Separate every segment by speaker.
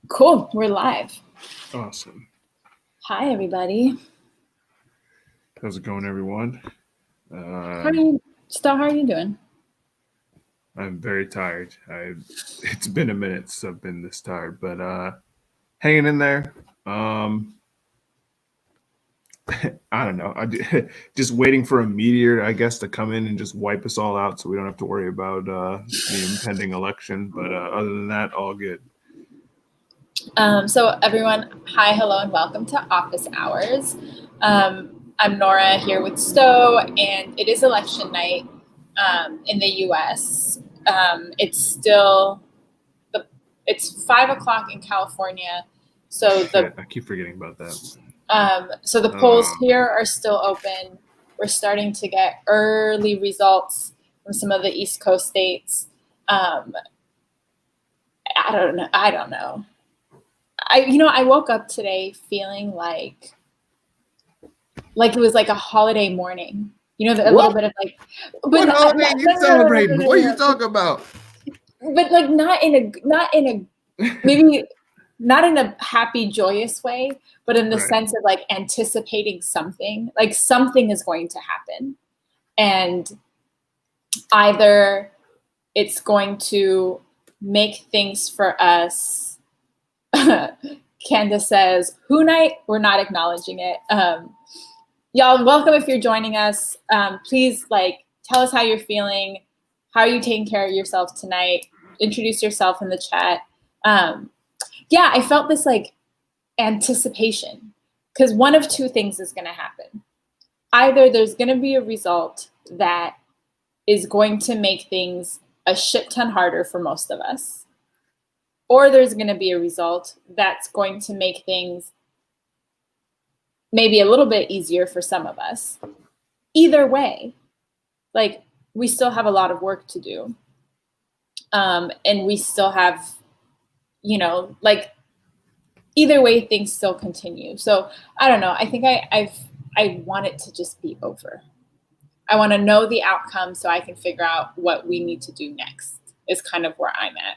Speaker 1: Cool, we're live.
Speaker 2: Awesome.
Speaker 1: Hi, everybody.
Speaker 2: How's it going, everyone?
Speaker 1: How are you doing?
Speaker 2: I'm very tired. It's been a minute since I've been this tired, but hanging in there. I don't know. Just waiting for a meteor, I guess, to come in and just wipe us all out, so we don't have to worry about the impending election. But other than that, all good.
Speaker 1: So everyone, hi, hello, and welcome to Office Hours. I'm Nora here with Stowe, and it is election night in the U.S. It's 5 o'clock in California, so
Speaker 2: I keep forgetting about that.
Speaker 1: So the polls here are still open. We're starting to get early results from some of the East Coast states. I don't know. I woke up today feeling like it was like a holiday morning. A little bit of like.
Speaker 2: What holiday you celebrating? What are you talking about?
Speaker 1: But like not in a maybe not in a happy, joyous way, but in the sense of like anticipating something. Like something is going to happen, and either it's going to make things for us. Candace says, "Who night?" We're not acknowledging it. Y'all, welcome if you're joining us. Please, tell us how you're feeling. How are you taking care of yourself tonight? Introduce yourself in the chat. Yeah, I felt this anticipation, because one of two things is going to happen. Either there's going to be a result that is going to make things a shit ton harder for most of us, or there's going to be a result that's going to make things maybe a little bit easier for some of us. Either way, we still have a lot of work to do. And we still have, either way, things still continue. So I don't know. I think I want it to just be over. I want to know the outcome so I can figure out what we need to do next, is kind of where I'm at.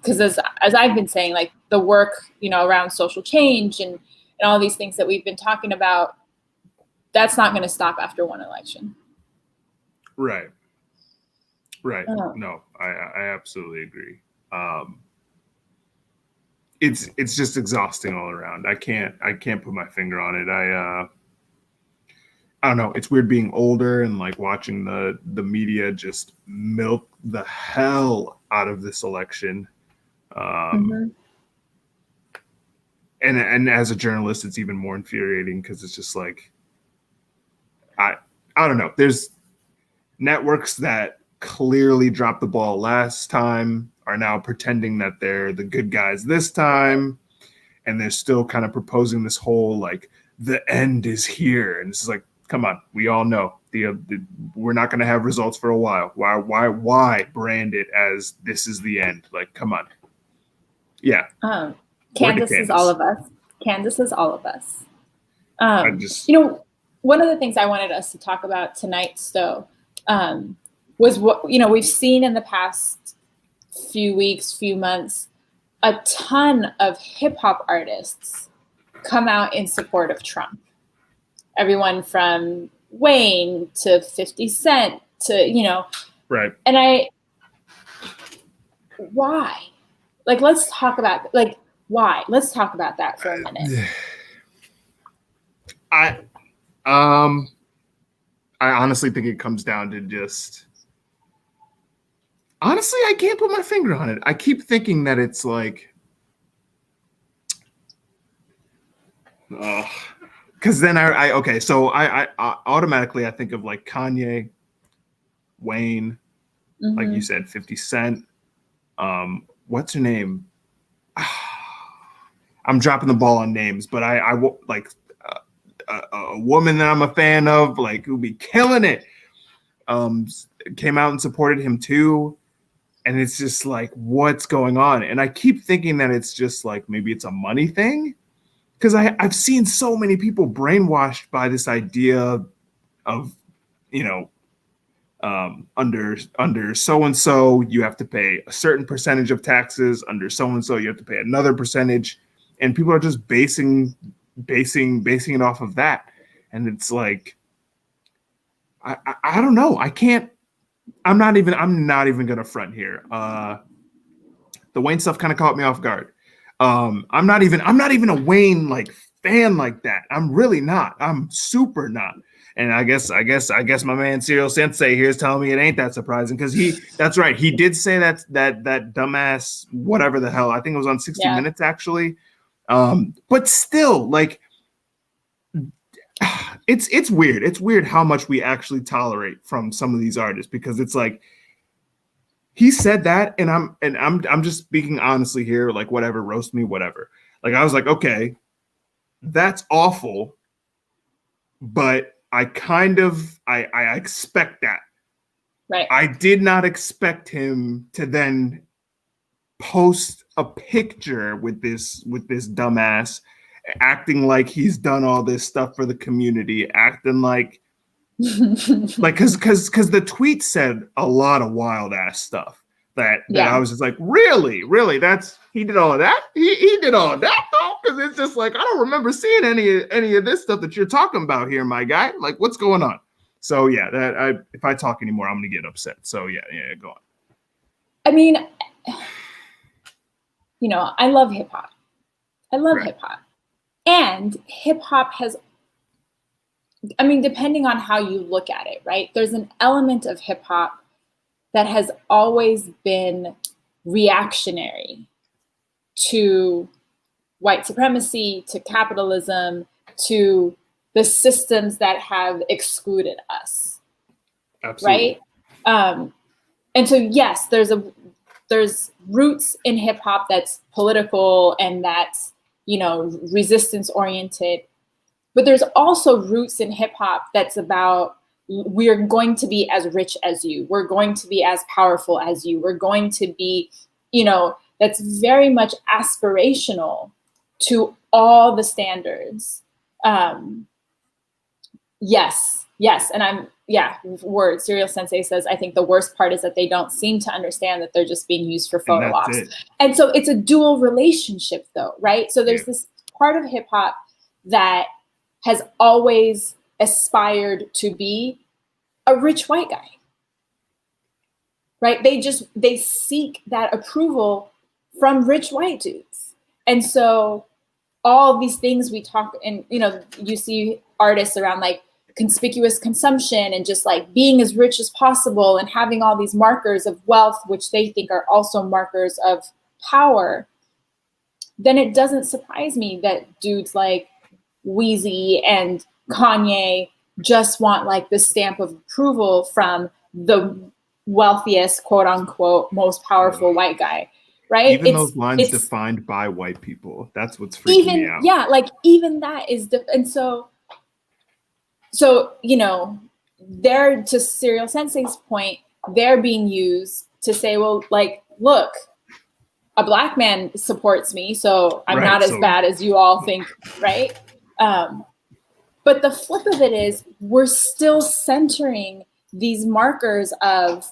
Speaker 1: Because as I've been saying, the work, around social change and all these things that we've been talking about, that's not going to stop after one election.
Speaker 2: Right. No, I absolutely agree. It's just exhausting all around. I can't put my finger on it. I don't know. It's weird being older and watching the media just milk the hell out of this election. And as a journalist, it's even more infuriating, because it's just I don't know. There's networks that clearly dropped the ball last time are now pretending that they're the good guys this time, and they're still kind of proposing this whole the end is here, and it's just come on, we all know we're not going to have results for a while. Why brand it as this is the end? Come on. Yeah.
Speaker 1: Candace is all of us. One of the things I wanted us to talk about tonight, Stowe, was what we've seen in the past few weeks, few months, a ton of hip hop artists come out in support of Trump. Everyone from Wayne to 50 Cent to,
Speaker 2: Right.
Speaker 1: And why? Let's talk about, why? Let's talk about that for a minute.
Speaker 2: I honestly think it comes down to just, honestly, I can't put my finger on it. I keep thinking that it's because then I automatically I think of Kanye, Wayne, like you said, 50 Cent. What's her name? I'm dropping the ball on names, but I a woman that I'm a fan of, who'll be killing it, came out and supported him too. And it's just what's going on? And I keep thinking that it's just maybe it's a money thing, because I've seen so many people brainwashed by this idea of under so and so you have to pay a certain percentage of taxes, under so and so you have to pay another percentage, and people are just basing it off of that. And it's like, I don't know. I'm not even gonna front here. The Wayne stuff kind of caught me off guard. I'm not even a Wayne like fan like that. I'm really not. I'm super not. And I guess my man Serial Sensei here is telling me it ain't that surprising, because that's right. He did say that dumbass whatever the hell. I think it was on 60 Minutes actually. But still, like, it's weird. It's weird how much we actually tolerate from some of these artists, because it's like, he said that, and I'm just speaking honestly here, like, whatever, roast me, whatever. Like, I was like, okay, that's awful, but I expect that.
Speaker 1: Right.
Speaker 2: I did not expect him to then post a picture with this dumbass acting like he's done all this stuff for the community, acting like because the tweet said a lot of wild ass stuff that I was just like, really, he did all of that. He did all of that though, because it's just like, I don't remember seeing any of this stuff that you're talking about here, my guy. Like, what's going on? So yeah, if I talk anymore, I'm gonna get upset. So yeah, go on.
Speaker 1: I mean, you know, I love hip hop. Hip hop, and hip hop has, I mean, depending on how you look at it, right? There's an element of hip hop that has always been reactionary to white supremacy, to capitalism, to the systems that have excluded us.
Speaker 2: Absolutely.
Speaker 1: Right? And so, yes, there's roots in hip hop that's political and that's, you know, resistance oriented. But there's also roots in hip hop that's about, we're going to be as rich as you. We're going to be as powerful as you. We're going to be, you know, that's very much aspirational to all the standards. Yes. And word. Serial Sensei says, I think the worst part is that they don't seem to understand that they're just being used for photo ops. And so it's a dual relationship though, right? So there's this part of hip hop that has always aspired to be a rich white guy, right? They seek that approval from rich white dudes. And so all these things we talk, and, you know, you see artists around like conspicuous consumption and just like being as rich as possible and having all these markers of wealth, which they think are also markers of power. Then it doesn't surprise me that dudes like Weezy and Kanye just want like the stamp of approval from the wealthiest, quote unquote, most powerful white guy, right?
Speaker 2: Even those lines defined by white people, that's what's freaking me out.
Speaker 1: Yeah, like even that is, and so, you know, they're, to Serial Sensei's point, they're being used to say, well, like, look, a black man supports me, so I'm not as bad as you all think, right? But the flip of it is, we're still centering these markers of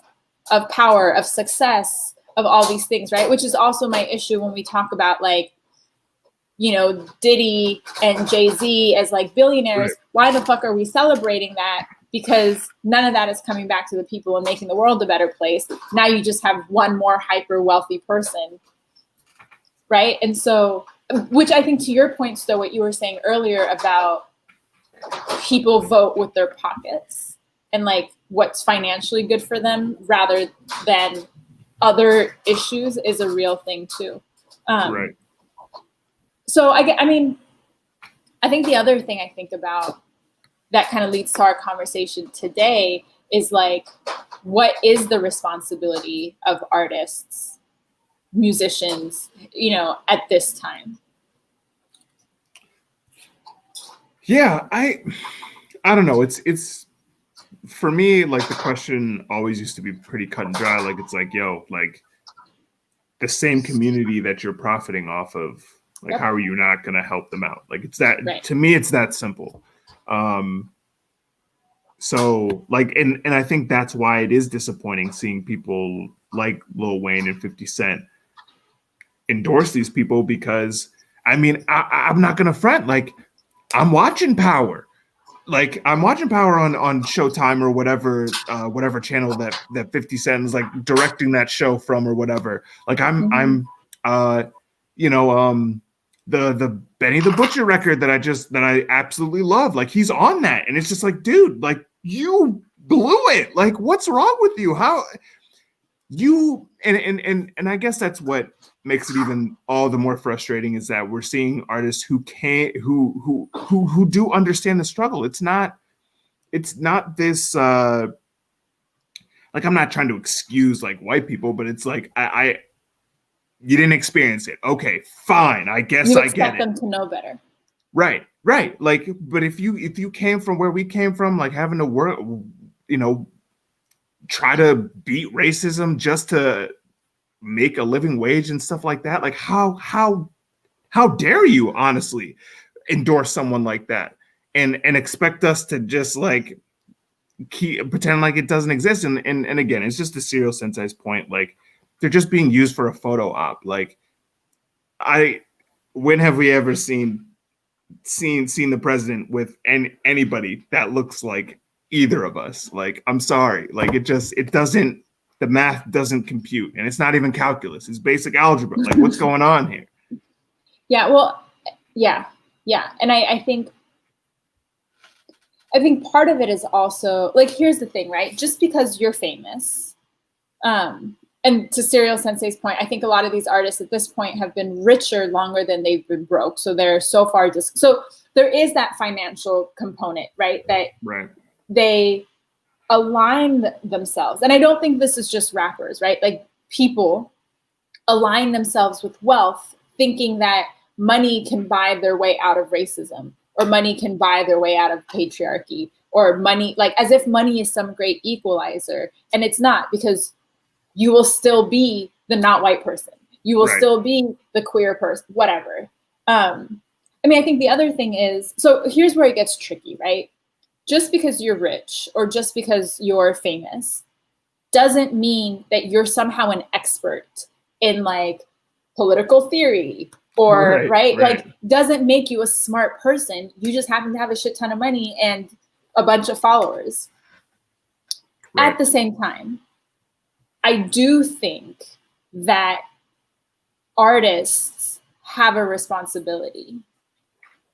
Speaker 1: power, of success, of all these things, right? Which is also my issue when we talk about, like, you know, Diddy and Jay-Z as like billionaires. Right. Why the fuck are we celebrating that? Because none of that is coming back to the people and making the world a better place. Now you just have one more hyper wealthy person, right? And so, which I think, to your point, Sto, what you were saying earlier about people vote with their pockets and like what's financially good for them rather than other issues is a real thing too.
Speaker 2: Right.
Speaker 1: So I mean, I think the other thing I think about that kind of leads to our conversation today is like, what is the responsibility of artists, musicians, you know, at this time?
Speaker 2: Yeah, I don't know. It's for me, like, the question always used to be pretty cut and dry. Like, it's like, yo, like, the same community that you're profiting off of, like, how are you not going to help them out? Like, it's that, to me, it's that simple. So like, and I think that's why it is disappointing seeing people like Lil Wayne and 50 Cent endorse these people, because I mean, I'm not gonna front, like I'm watching Power. Like I'm watching Power on Showtime or whatever channel that 50 Cent is like directing that show from or whatever. Like I'm the Benny the Butcher record that I absolutely love. Like he's on that, and it's just like, dude, like you blew it. Like what's wrong with you? How you and I guess that's what makes it even all the more frustrating, is that we're seeing artists who do understand the struggle. It's not this like, I'm not trying to excuse like white people, but it's like I you didn't experience it. Okay, fine. I guess I get it.
Speaker 1: You expect them to know better.
Speaker 2: Right. Like, but if you came from where we came from, like having to work, try to beat racism just to make a living wage and stuff like that, like how dare you honestly endorse someone like that and expect us to just like pretend like it doesn't exist. And again, it's just the serial sensei's point. Like they're just being used for a photo op. Like when have we ever seen the president with anybody that looks like either of us? Like, I'm sorry, like the math doesn't compute, and it's not even calculus, it's basic algebra. Like what's going on here?
Speaker 1: Yeah, well, yeah. And I think part of it is also like, here's the thing, right? Just because you're famous, and to Serial Sensei's point, I think a lot of these artists at this point have been richer longer than they've been broke. So they're so far so there is that financial component, right? That they align themselves. And I don't think this is just rappers, right? Like people align themselves with wealth, thinking that money can buy their way out of racism, or money can buy their way out of patriarchy, or money, like as if money is some great equalizer. And it's not, because you will still be the not white person. You will still be the queer person, whatever. I mean, I think the other thing is, so here's where it gets tricky, right? Just because you're rich or just because you're famous doesn't mean that you're somehow an expert in like political theory or right. Like doesn't make you a smart person. You just happen to have a shit ton of money and a bunch of followers. At the same time, I do think that artists have a responsibility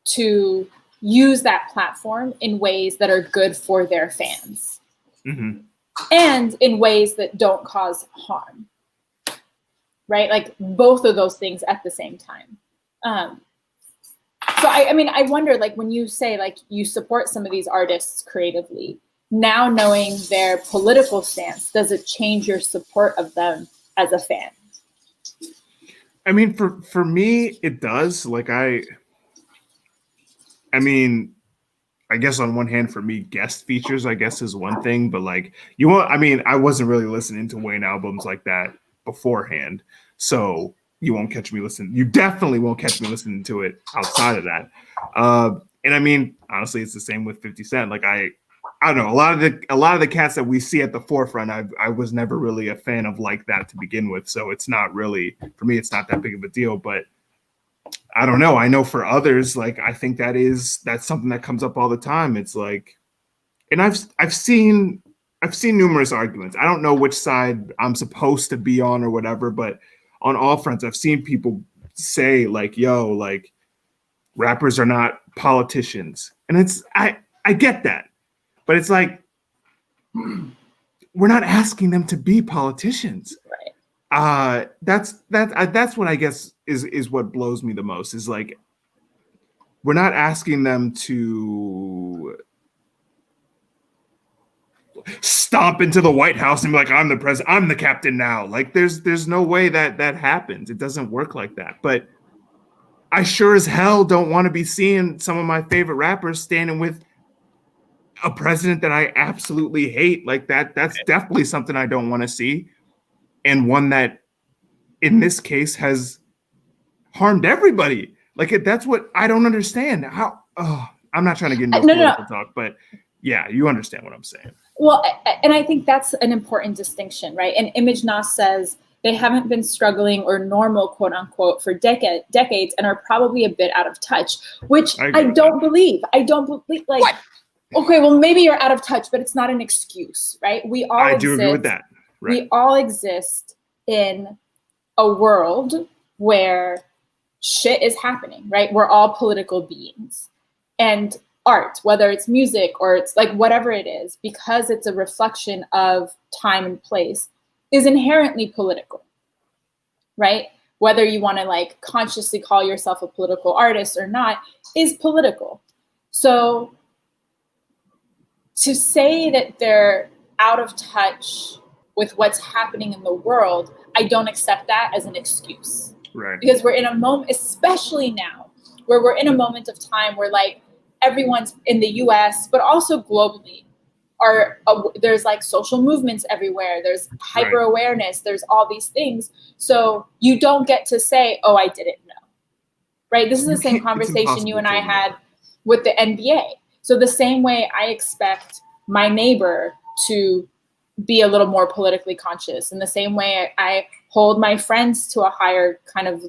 Speaker 1: to use that platform in ways that are good for their fans, and in ways that don't cause harm, right? Like both of those things at the same time. So I mean, I wonder, like when you say like you support some of these artists creatively, now knowing their political stance, does it change your support of them as a fan?
Speaker 2: I mean, for me, it does. Like I mean, I guess on one hand, for me, guest features, I guess, is one thing, but like I wasn't really listening to Wayne albums like that beforehand, so you definitely won't catch me listening to it outside of that. And I mean, honestly, it's the same with 50 Cent. Like I don't know, a lot of the cats that we see at the forefront, I was never really a fan of like that to begin with, so it's not really, for me, it's not that big of a deal. But I don't know. I know for others, like I think that's something that comes up all the time. It's like, and I've seen numerous arguments. I don't know which side I'm supposed to be on or whatever, but on all fronts, I've seen people say like, "Yo, like rappers are not politicians," and it's I get that, but it's like we're not asking them to be politicians. That's what I guess is what blows me the most, is like we're not asking them to stomp into the White House and be like, I'm the president, I'm the captain now. Like there's no way that happens. It doesn't work like that. But I sure as hell don't want to be seeing some of my favorite rappers standing with a president that I absolutely hate. Like that's definitely something I don't want to see. And one that in this case has harmed everybody. Like that's what I don't understand. How I'm not trying to get into political talk, but Yeah, you understand what I'm saying.
Speaker 1: Well, and I think that's an important distinction, right? And Image Nas says they haven't been struggling or normal, quote unquote, for decades and are probably a bit out of touch, which I don't believe. I don't believe, like, what? Okay, well, maybe you're out of touch, but it's not an excuse, right? We all
Speaker 2: I do agree with that. Right.
Speaker 1: We all exist in a world where shit is happening, right? We're all political beings. And art, whether it's music or it's like whatever it is, because it's a reflection of time and place, is inherently political, right? Whether you want to like consciously call yourself a political artist or not is political. So to say that they're out of touch with what's happening in the world, I don't accept that as an excuse.
Speaker 2: Right.
Speaker 1: Because we're in a moment, especially now, where we're in a moment of time where like everyone's in the US, but also globally, there's like social movements everywhere. There's hyper awareness. There's all these things. So you don't get to say, oh, I didn't know, right? This is the same conversation you and I had with the NBA. So the same way I expect my neighbor to be a little more politically conscious, in the same way I hold my friends to a higher kind of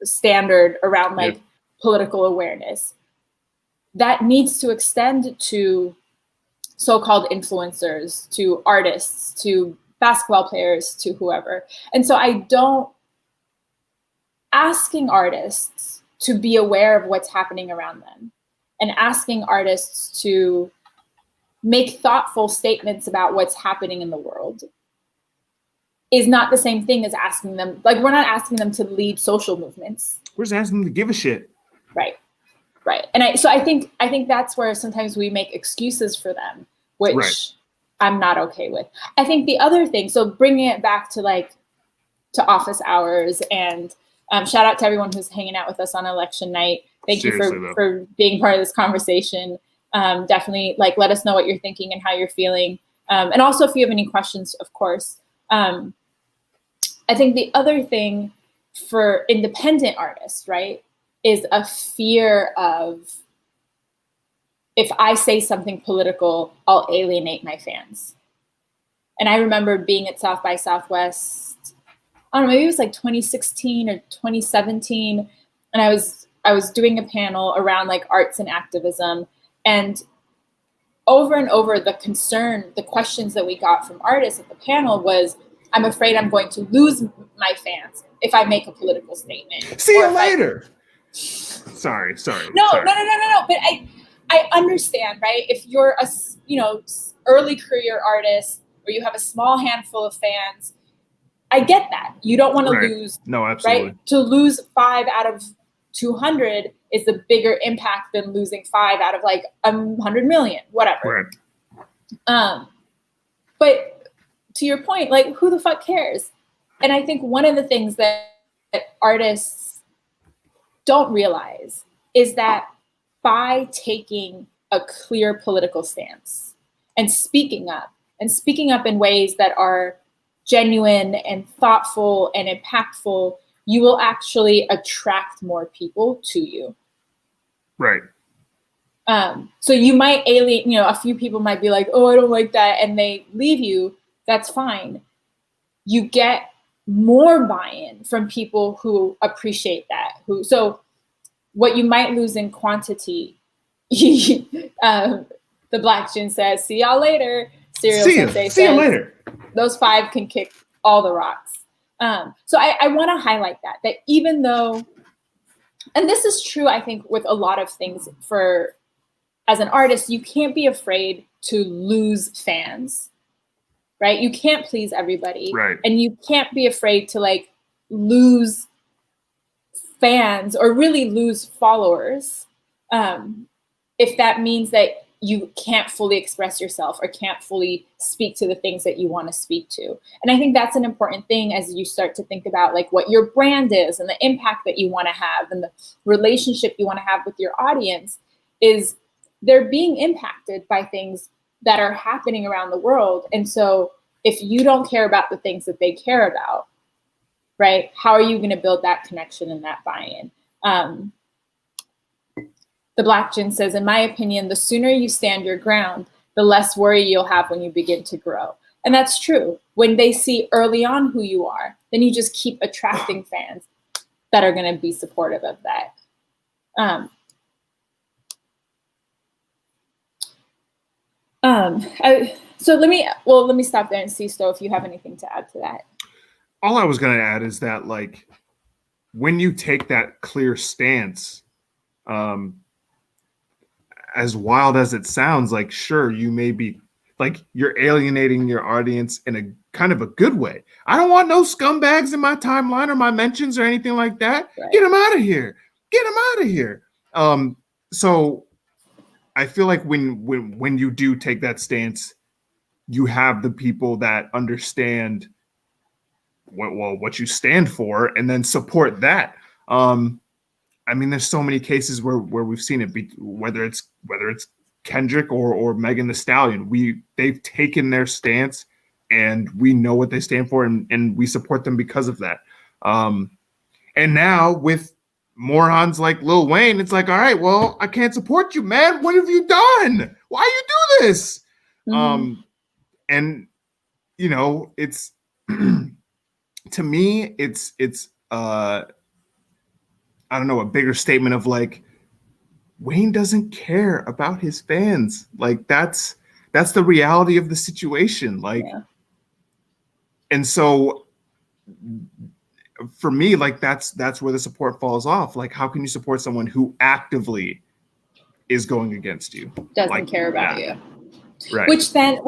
Speaker 1: standard around like political awareness, that needs to extend to so-called influencers, to artists, to basketball players, to whoever. And so asking artists to be aware of what's happening around them and asking artists to make thoughtful statements about what's happening in the world is not the same thing as asking them, like we're not asking them to lead social movements.
Speaker 2: We're just asking them to give a shit.
Speaker 1: Right. And I think that's where sometimes we make excuses for them, which I'm not okay with. I think the other thing, so bringing it back to like to office hours, and shout out to everyone who's hanging out with us on election night. Thank you for being part of this conversation. Definitely like let us know what you're thinking and how you're feeling. And also if you have any questions, of course. I think the other thing for independent artists, right, is a fear of, if I say something political, I'll alienate my fans. And I remember being at South by Southwest, I don't know, maybe it was like 2016 or 2017. And I was doing a panel around like arts and activism. And over the questions that we got from artists at the panel was, I'm afraid I'm going to lose my fans if I make a political statement.
Speaker 2: See you later. Sorry.
Speaker 1: No. But I understand, right? If you're a early career artist or you have a small handful of fans, I get that. You don't want to lose.
Speaker 2: No, absolutely.
Speaker 1: Right? To lose 5 out of 200 is a bigger impact than losing 5 out of like 100 million, whatever.
Speaker 2: Right.
Speaker 1: But to your point, like who the fuck cares? And I think one of the things that artists don't realize is that by taking a clear political stance and speaking up in ways that are genuine and thoughtful and impactful, you will actually attract more people to you.
Speaker 2: Right.
Speaker 1: So you might alienate, a few people might be like, oh, I don't like that, and they leave you. That's fine. You get more buy-in from people who appreciate that. So what you might lose in quantity, the Black Gin says, see y'all later.
Speaker 2: See you later.
Speaker 1: Those 5 can kick all the rocks. So I want to highlight that even though, and this is true, I think, with a lot of things as an artist, you can't be afraid to lose fans, right? You can't please everybody.
Speaker 2: Right.
Speaker 1: And you can't be afraid to like lose fans or really lose followers. If that means that you can't fully express yourself or can't fully speak to the things that you want to speak to. And I think that's an important thing as you start to think about like what your brand is and the impact that you want to have and the relationship you want to have with your audience, is they're being impacted by things that are happening around the world. And so if you don't care about the things that they care about, right, how are you going to build that connection and that buy-in? The Black Gin says, in my opinion, the sooner you stand your ground, the less worry you'll have when you begin to grow. And that's true. When they see early on who you are, then you just keep attracting fans that are going to be supportive of that. So let me stop there and see, Sto, if you have anything to add to that.
Speaker 2: All I was going to add is that, like, when you take that clear stance, as wild as it sounds, like, sure, you may be, like, you're alienating your audience in a kind of a good way. I don't want no scumbags in my timeline or my mentions or anything like that. Right. Get them out of here. Get them out of here. So I feel like when you do take that stance, you have the people that understand what you stand for and then support that. I mean, there's so many cases where we've seen it, whether it's Kendrick or Megan Thee Stallion. They've taken their stance, and we know what they stand for, and we support them because of that. And now with morons like Lil Wayne, it's like, all right, well, I can't support you, man. What have you done? Why you do this? Mm-hmm. And you know, it's to me, it's I don't know, a bigger statement of like, Wayne doesn't care about his fans. Like that's the reality of the situation. Like, yeah. And so for me, like that's where the support falls off. Like, how can you support someone who actively is going against you?
Speaker 1: Doesn't care about you.
Speaker 2: Right.
Speaker 1: Which then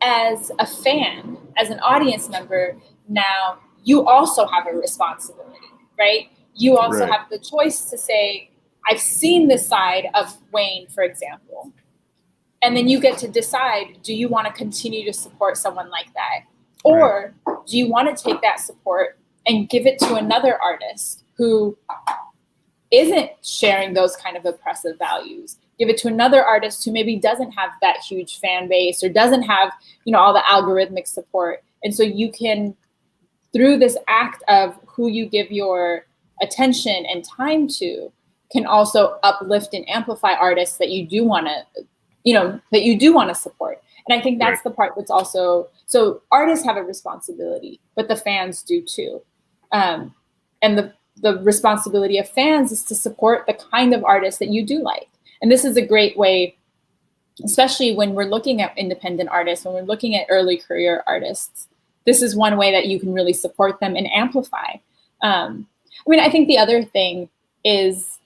Speaker 1: as a fan, as an audience member, now you also have a responsibility, right? You also have the choice to say, I've seen this side of Wayne, for example. And then you get to decide, do you want to continue to support someone like that? Or do you want to take that support and give it to another artist who isn't sharing those kind of oppressive values? Give it to another artist who maybe doesn't have that huge fan base or doesn't have, you know, all the algorithmic support. And so you can, through this act of who you give your attention and time to, can also uplift and amplify artists that you do want to, support. And I think that's the part that's also, so artists have a responsibility, but the fans do too. And the responsibility of fans is to support the kind of artists that you do like. And this is a great way, especially when we're looking at independent artists, when we're looking at early career artists, this is one way that you can really support them and amplify. I mean, I think the other thing is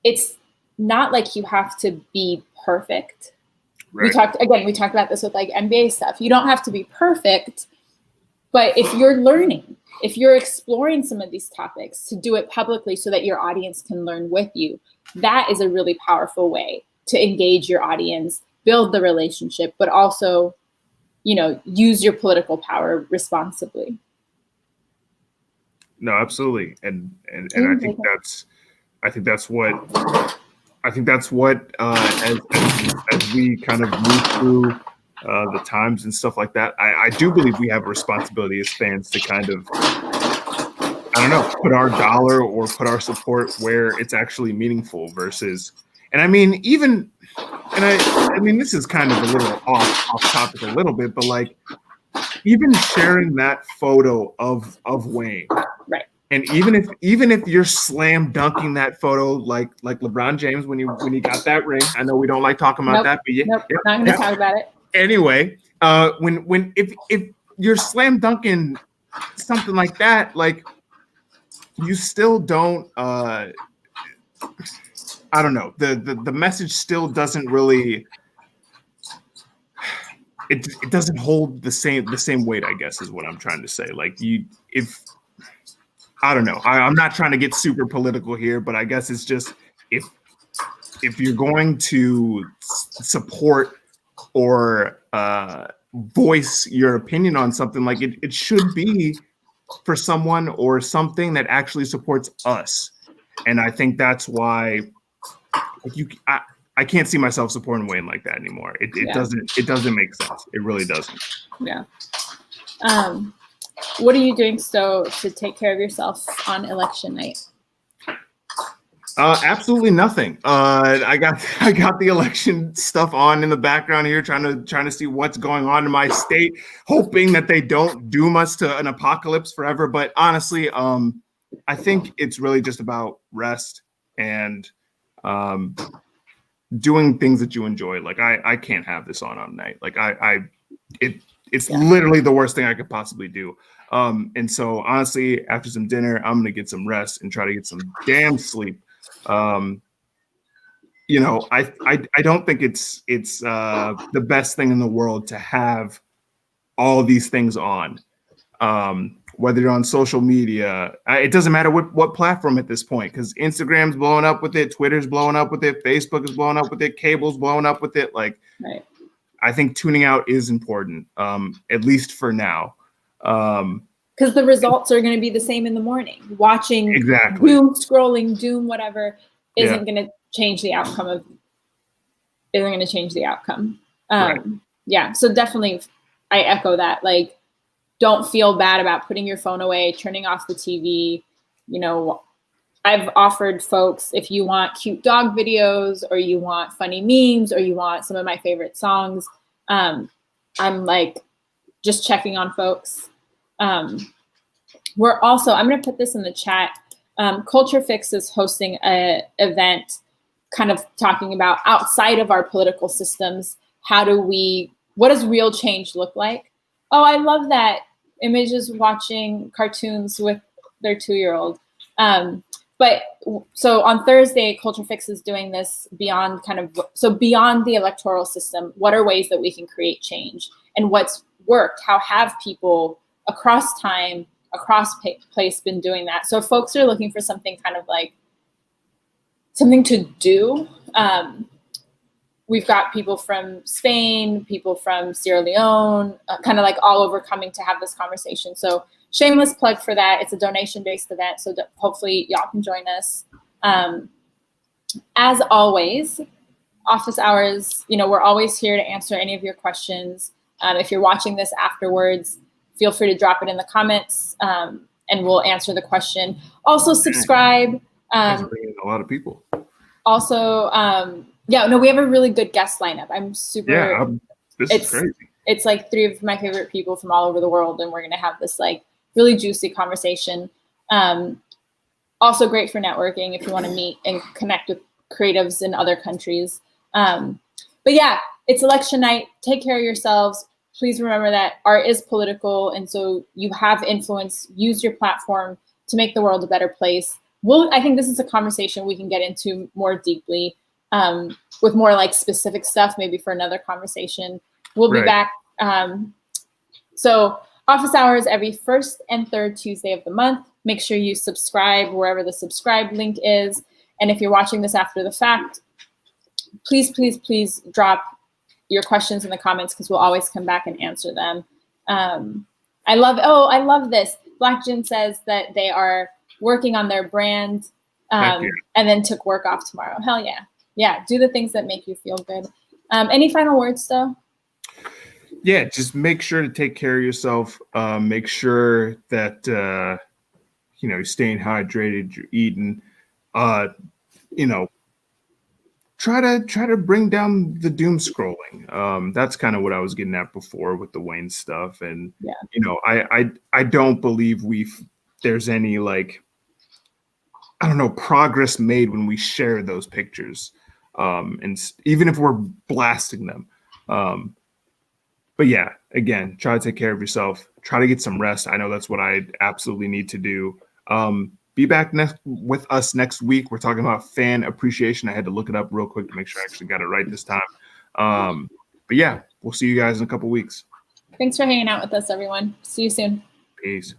Speaker 1: it's not like you have to be perfect. Right. We talked about this with like NBA stuff. You don't have to be perfect, but if you're learning, if you're exploring some of these topics, to do it publicly so that your audience can learn with you, that is a really powerful way to engage your audience, build the relationship, but also, you know, use your political power responsibly.
Speaker 2: No, absolutely. And I think that's what as we kind of move through the times and stuff like that, I do believe we have a responsibility as fans to kind of, I don't know, put our dollar or put our support where it's actually meaningful versus, and I mean, even, and I mean, this is kind of a little off topic a little bit, but like, even sharing that photo of Wayne,
Speaker 1: right?
Speaker 2: And even if you're slam dunking that photo like LeBron James when he got that ring, I know we don't like talking about that, but
Speaker 1: not going to talk about it.
Speaker 2: Anyway, if you're slam dunking something like that, like you still don't. I don't know. The message still doesn't really. It doesn't hold the same weight, I guess, is what I'm trying to say. Like I don't know. I'm not trying to get super political here, but I guess it's just if you're going to support or voice your opinion on something, like it should be for someone or something that actually supports us. And I think that's why I can't see myself supporting Wayne like that anymore. It doesn't make sense. It really doesn't.
Speaker 1: Yeah. What are you doing to take care of yourself on election night?
Speaker 2: Absolutely nothing. I got the election stuff on in the background here, trying to see what's going on in my state, hoping that they don't doom us to an apocalypse forever. But honestly, I think it's really just about rest and doing things that you enjoy. Like I can't have this on night. Like it's literally the worst thing I could possibly do. And so honestly, after some dinner, I'm gonna get some rest and try to get some damn sleep. You know, I don't think it's the best thing in the world to have all of these things on. Whether you're on social media, it doesn't matter what platform at this point, because Instagram's blowing up with it, Twitter's blowing up with it, Facebook is blowing up with it, cable's blowing up with it. Like,
Speaker 1: Right.
Speaker 2: I think tuning out is important, at least for now.
Speaker 1: Because the results are going to be the same in the morning. Watching
Speaker 2: Exactly.
Speaker 1: doom scrolling, doom whatever isn't going to change the outcome
Speaker 2: Right.
Speaker 1: Yeah, so definitely I echo that. Like, don't feel bad about putting your phone away, turning off the TV. You know, I've offered folks, if you want cute dog videos or you want funny memes or you want some of my favorite songs, I'm like just checking on folks. We're also, I'm going to put this in the chat. Culture Fix is hosting an event kind of talking about outside of our political systems, what does real change look like? Oh, I love that. Images watching cartoons with their 2-year-old. But so on Thursday, Culture Fix is doing this beyond the electoral system. What are ways that we can create change, and what's worked? How have people across time, across place been doing that? So if folks are looking for something kind of like something to do, we've got people from Spain, people from Sierra Leone, kind of like all over coming to have this conversation. So shameless plug for that. It's a donation-based event, so hopefully y'all can join us. As always, office hours, we're always here to answer any of your questions. If you're watching this afterwards, feel free to drop it in the comments, and we'll answer the question. Also, subscribe.
Speaker 2: That's bringing in a lot of people.
Speaker 1: Also, we have a really good guest lineup. I'm super.
Speaker 2: Yeah, this is crazy.
Speaker 1: It's like 3 of my favorite people from all over the world, and we're gonna have this like really juicy conversation. Also great for networking if you want to meet and connect with creatives in other countries. But yeah, it's election night. Take care of yourselves. Please remember that art is political, and so you have influence. Use your platform to make the world a better place. I think this is a conversation we can get into more deeply, with more like specific stuff, maybe for another conversation. We'll be back. So office hours every 1st and 3rd Tuesday of the month. Make sure you subscribe wherever the subscribe link is. And if you're watching this after the fact, please, please, please drop your questions in the comments, because we'll always come back and answer them. I love this. Black Jin says that they are working on their brand, and then took work off tomorrow. Hell yeah. Yeah, do the things that make you feel good. Any final words, though?
Speaker 2: Yeah, just make sure to take care of yourself. Make sure that you're staying hydrated, you're eating. Try to bring down the doom scrolling. That's kind of what I was getting at before with the Wayne stuff. And I don't believe there's any progress made when we share those pictures. And even if we're blasting them. But yeah, again, try to take care of yourself. Try to get some rest. I know that's what I absolutely need to do. Be back with us next week. We're talking about fan appreciation. I had to look it up real quick to make sure I actually got it right this time. But yeah, we'll see you guys in a couple weeks.
Speaker 1: Thanks for hanging out with us, everyone. See you soon.
Speaker 2: Peace.